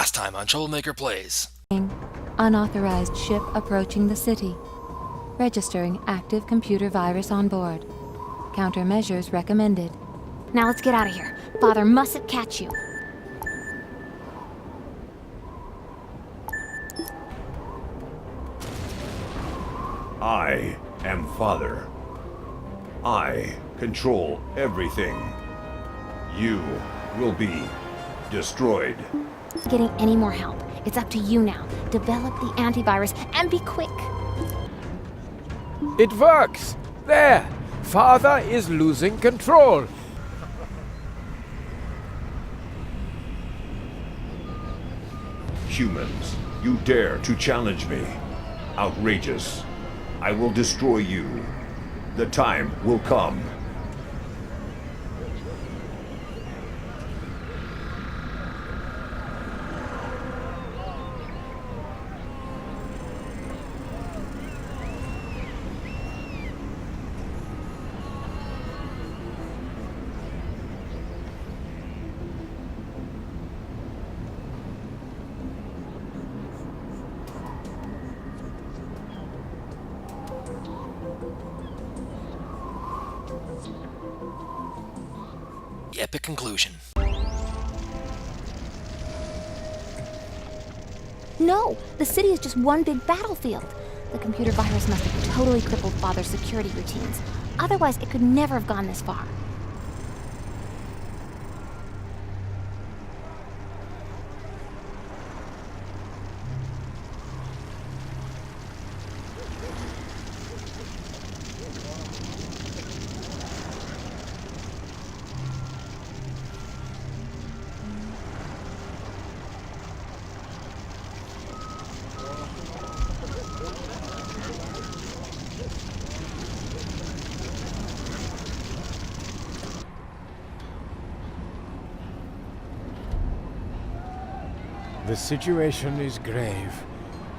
Last time on Troublemaker Plays. Unauthorized ship approaching the city. Registering active computer virus on board. Countermeasures recommended. Now let's get out of here. Father mustn't catch you. I am Father. I control everything. You will be destroyed. Getting any more help. It's up to you now. Develop the antivirus and be quick. It works! There! Father is losing control. Humans, you dare to challenge me. Outrageous. I will destroy you. The time will come. The epic conclusion. No! The city is just one big battlefield. The computer virus must have totally crippled Father's security routines. Otherwise, it could never have gone this far. The situation is grave.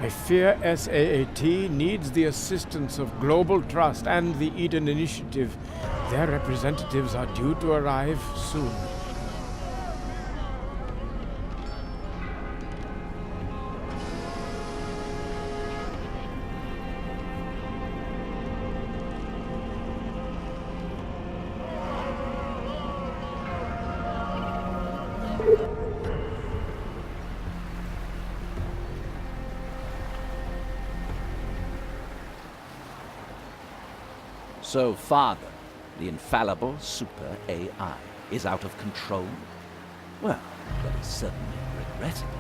I fear S.A.T.H.E.R needs the assistance of Global Trust and the Eden Initiative. Their representatives are due to arrive soon. So, Father, the infallible super AI, is out of control? Well, that is certainly regrettable.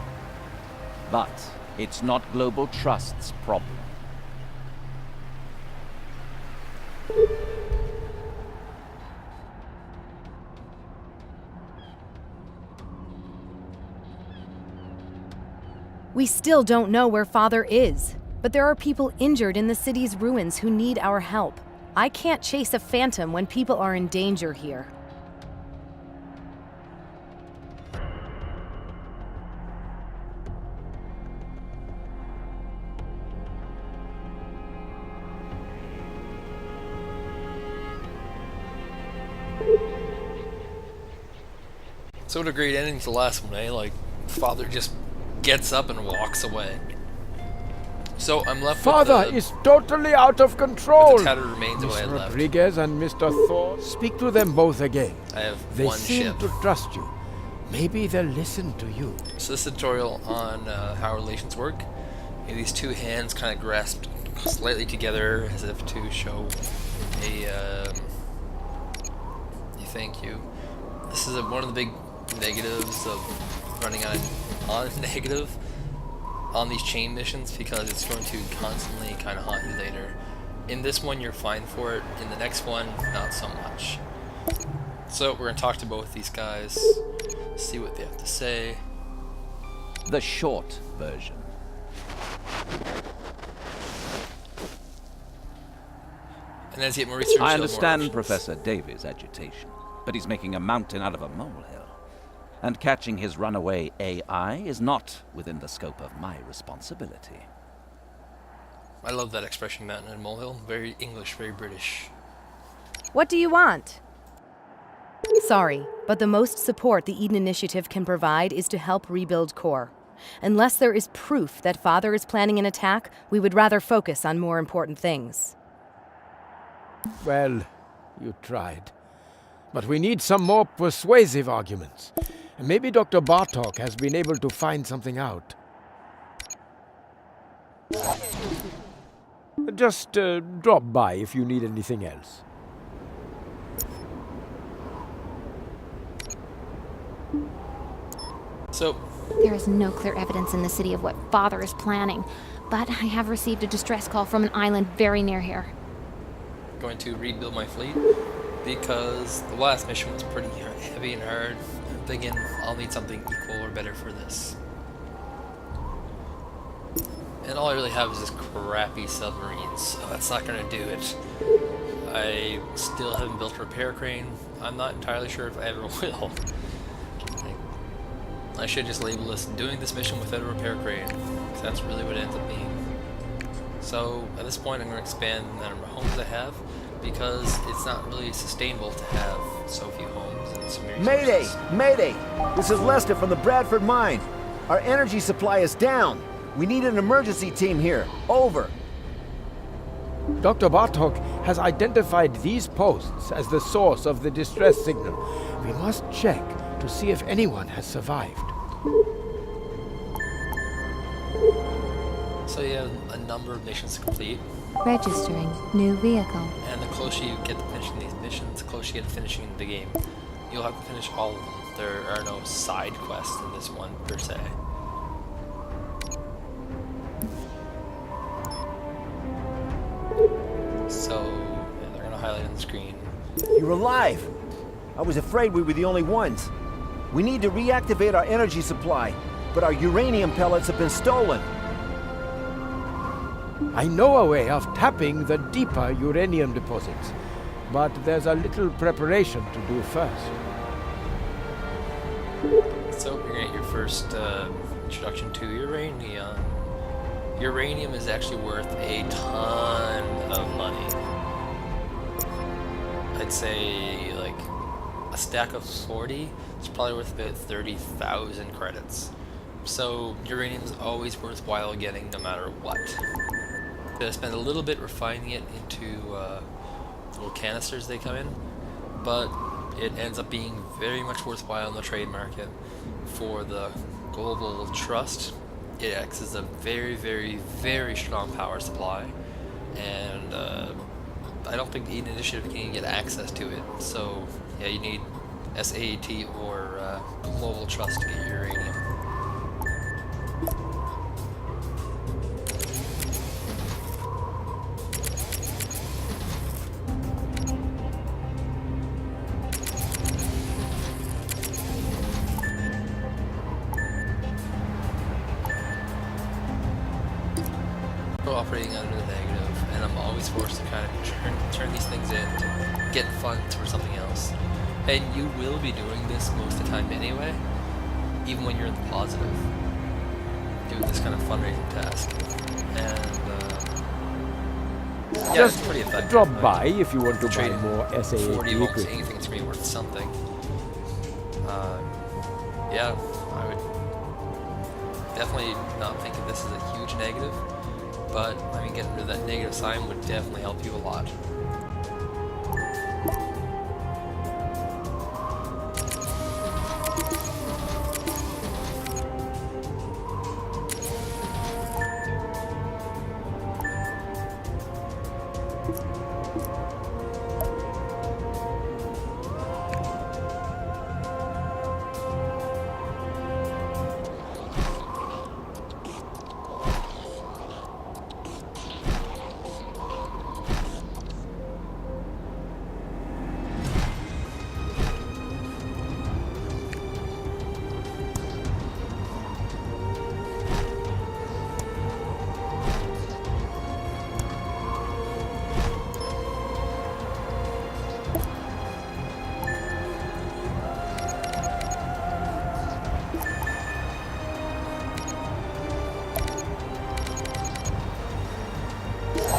But it's not Global Trust's problem. We still don't know where Father is, but there are people injured in the city's ruins who need our help. I can't chase a phantom when people are in danger here. So a great ending to the last one, eh? Like, Father just gets up and walks away. So I'm left Father with the, is totally out of control. with the tattered remains of what I Miss had left. Rodriguez and Mr. Thor, speak to them both again. I have They one seem ship. to trust you. Maybe they'll listen to you. So this tutorial on how relations work. You have these two hands kind of grasped slightly together as if to show a thank you. This is one of the big negatives of running on negative on these chain missions, because it's going to constantly kind of haunt you later. In this one, you're fine for it. In the next one, not so much. So we're going to talk to both these guys, see what they have to say. The short version. And as you get more research, I you'll have more understand options. Professor Davies' agitation, but he's making a mountain out of a molehill. And catching his runaway AI is not within the scope of my responsibility. I love that expression, mountain and molehill. Very English, very British. What do you want? Sorry, but the most support the Eden Initiative can provide is to help rebuild C.O.R.E. Unless there is proof that Father is planning an attack, we would rather focus on more important things. Well, you tried. But we need some more persuasive arguments. And maybe Dr. Bartok has been able to find something out. Just drop by if you need anything else. So, There is no clear evidence in the city of what Father is planning, but I have received a distress call from an island very near here. going to rebuild my fleet because the last mission was pretty heavy and hard. I'm thinking I'll need something equal or better for this. And all I really have is this crappy submarine, so that's not going to do it. I still haven't built a repair crane. I'm not entirely sure if I ever will. I should just label this doing this mission without a repair crane, because that's really what it ends up being. So at this point I'm going to expand the number of homes I have, because it's not really sustainable to have so few homes and so many resources. Mayday! Mayday! This is Lester from the Bradford mine. Our energy supply is down. We need an emergency team here. Over. Dr. Bartok has identified these posts as the source of the distress signal. We must check to see if anyone has survived. So you have a number of missions to complete, Registering new vehicle. and the closer you get to finishing these missions, the closer you get to finishing the game. You'll have to finish all of them. There are no side quests in this one, per se. So, yeah, they're going to highlight on the screen. You're alive! I was afraid we were the only ones. We need to reactivate our energy supply, but our uranium pellets have been stolen. I know a way of tapping the deeper uranium deposits, but there's a little preparation to do first. So, you're going to get your first introduction to uranium. Uranium is actually worth a ton of money. I'd say, like, a stack of 40 is probably worth about 30,000 credits. So, uranium is always worthwhile getting no matter what. I spend a little bit refining it into little canisters they come in, but it ends up being very much worthwhile in the trade market. For the global trust, it acts as a very, very, very strong power supply, and I don't think the Eden Initiative can even get access to it. So yeah, you need S.A.T.H.E.R or Global Trust to get your uranium. Operating under the negative, and I'm always forced to kind of turn these things in to get funds for something else. And you will be doing this most of the time anyway, even when you're in the positive, doing this kind of fundraising task. And yeah, Just it's pretty effective. drop by if you want to buy Trading more 40 SAAT votes, equipment. anything's going to be worth something. Yeah, I would definitely not think of this as a huge negative. But, I mean, getting rid of that negative sign would definitely help you a lot.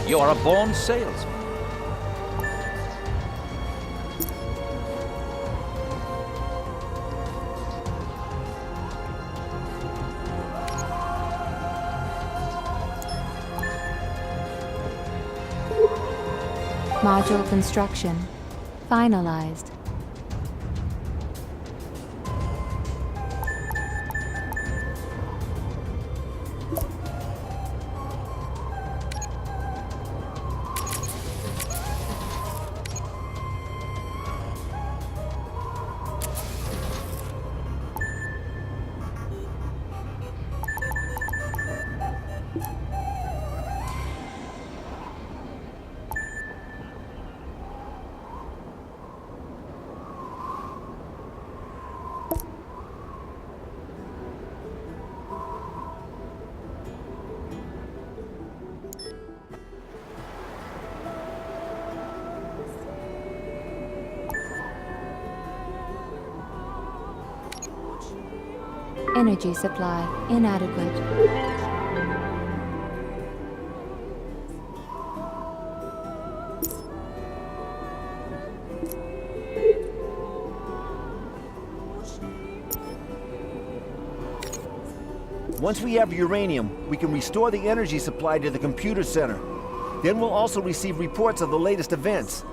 You're a born salesman. Module construction finalized. Energy supply inadequate. Once we have uranium, we can restore the energy supply to the computer center. Then we'll also receive reports of the latest events.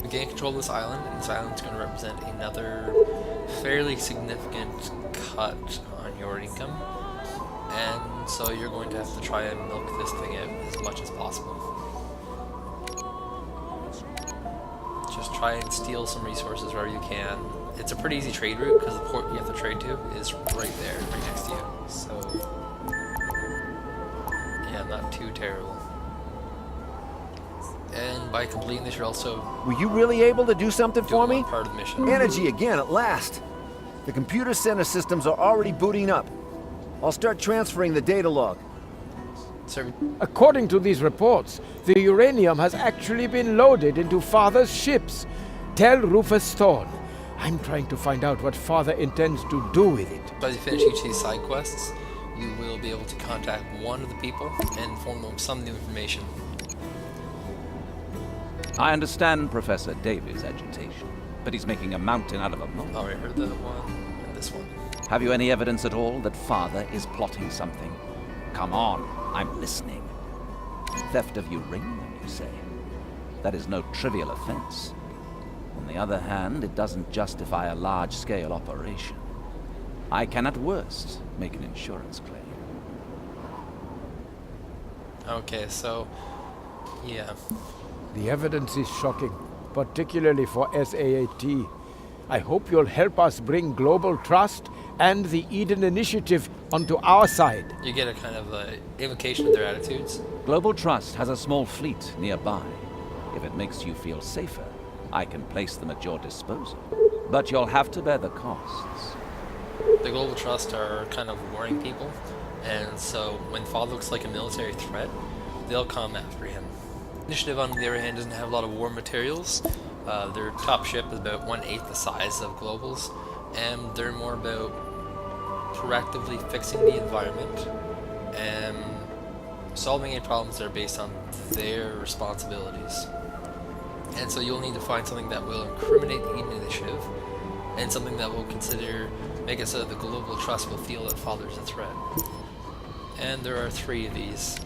We gain control of this island, and this island's going to represent another fairly significant cut on your income. And so you're going to have to try and milk this thing out as much as possible. Just try and steal some resources wherever you can. It's a pretty easy trade route because the port you have to trade to is right there, right next to you. So, yeah, not too terrible. And by completing this, you're also... Were you really able to do something for me? Part of the mission. Energy again, at last. The computer center systems are already booting up. I'll start transferring the data log. So, According to these reports, the uranium has actually been loaded into Father's ships. Tell Rufus Thorn. I'm trying to find out what Father intends to do with it. as you finish each of these side quests, you will be able to contact one of the people and inform them of some new information. I understand Professor Davies' agitation, but he's making a mountain out of a molehill. Already heard that one and this one. Have you any evidence at all that Father is plotting something? Come on, I'm listening. Theft of uranium, you say? That is no trivial offense. On the other hand, it doesn't justify a large-scale operation. I can at worst make an insurance claim. Okay, so, yeah. The evidence is shocking, particularly for S.A.T.H.E.R. I hope you'll help us bring global trust and the Eden Initiative onto our side. You get a kind of invocation of their attitudes. Global Trust has a small fleet nearby. If it makes you feel safer, I can place them at your disposal. But you'll have to bear the costs. The Global Trust are kind of warring people, and so when Father looks like a military threat, they'll come after him. Initiative, on the other hand, doesn't have a lot of war materials. Their top ship is about 1/8 the size of Global's, and they're more about proactively fixing the environment and solving any problems that are based on their responsibilities. And so you'll need to find something that will incriminate the Eden Initiative, and something that will make it so that the Global Trust will feel that Father's a threat. And there are 3 of these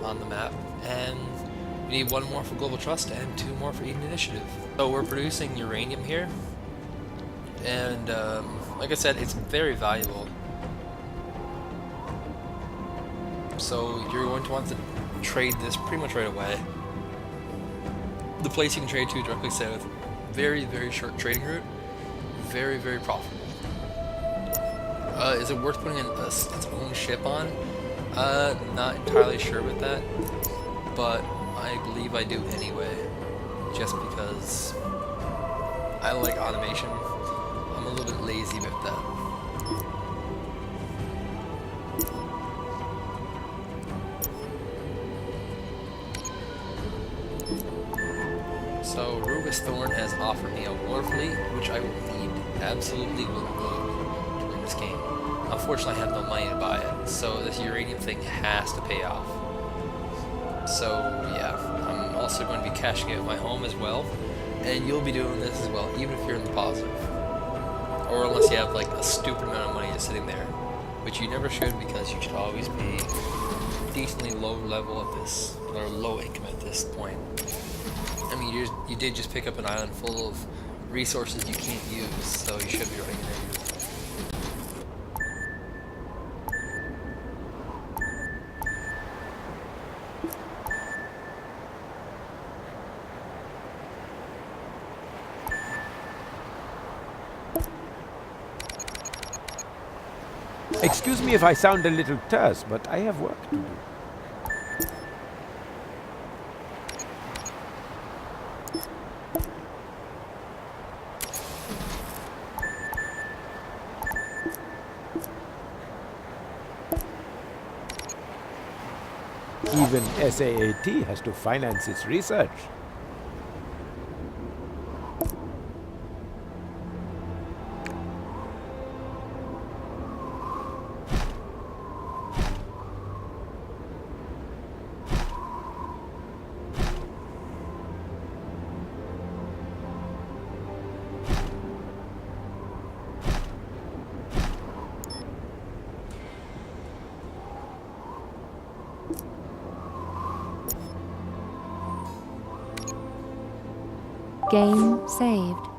on the map, and we need 1 more for Global Trust and 2 more for Eden Initiative. So we're producing uranium here, and like I said, it's very valuable. So you're going to want to trade this pretty much right away. The place you can trade to directly south, very, very short trading route, very, very profitable. Is it worth putting its own ship on? Not entirely sure with that, but I believe I do anyway, just because I like automation. I'm a little bit lazy about that. So Rufus Thorn has offered me a war fleet, which I will need, absolutely will need in this game. Unfortunately, I have no money to buy it, so this uranium thing has to pay off. So yeah, I'm also going to be cashing out my home as well, and you'll be doing this as well, even if you're in the positive. Or unless you have like a stupid amount of money just sitting there. which you never should because you should always be decently low level at this, or low income at this point. I mean, you did just pick up an island full of resources you can't use, so you should be running negative. Excuse me if I sound a little terse, but I have work to do. Even S.A.T.H.E.R has to finance its research. Game saved.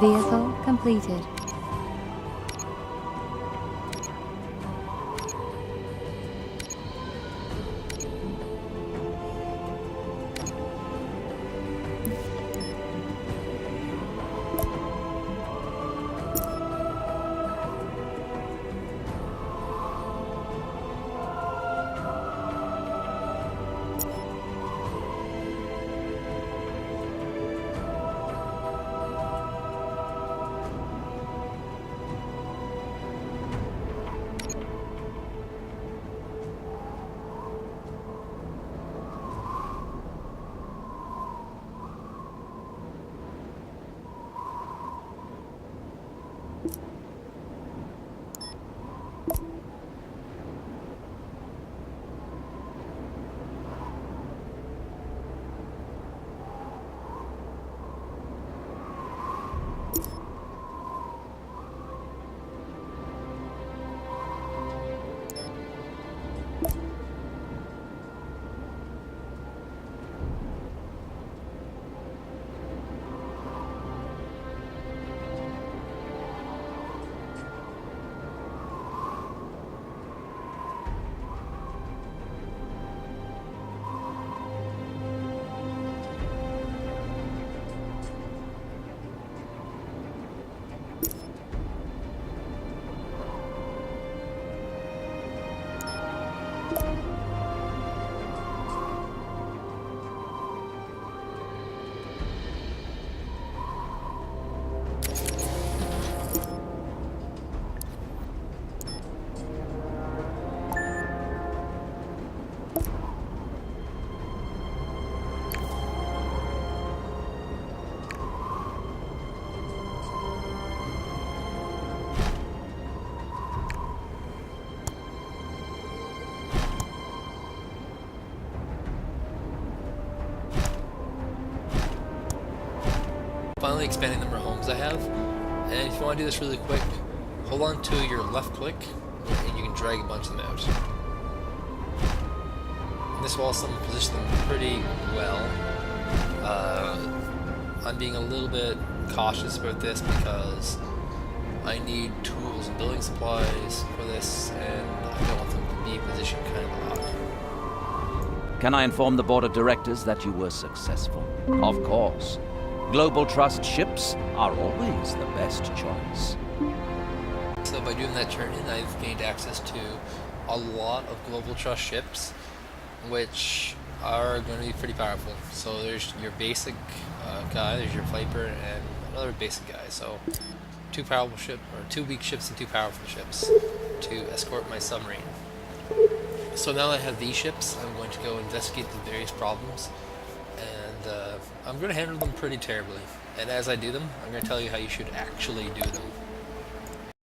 Vehicle completed. Finally expanding the number of homes I have. And if you want to do this really quick, hold on to your left click and you can drag a bunch of them out. And this will also position them pretty well. I'm being a little bit cautious about this because I need tools and building supplies for this, and I don't want them to be positioned kind of odd. Can I inform the board of directors that you were successful? Of course. Global Trust ships are always the best choice. So by doing that turn-in, I've gained access to a lot of Global Trust ships, which are going to be pretty powerful. So there's your basic guy, there's your Viper, and another basic guy. So two powerful ships, or two weak ships and two powerful ships to escort my submarine. So now that I have these ships, I'm going to go investigate the various problems, and I'm going to handle them pretty terribly. And as I do them, I'm going to tell you how you should actually do them.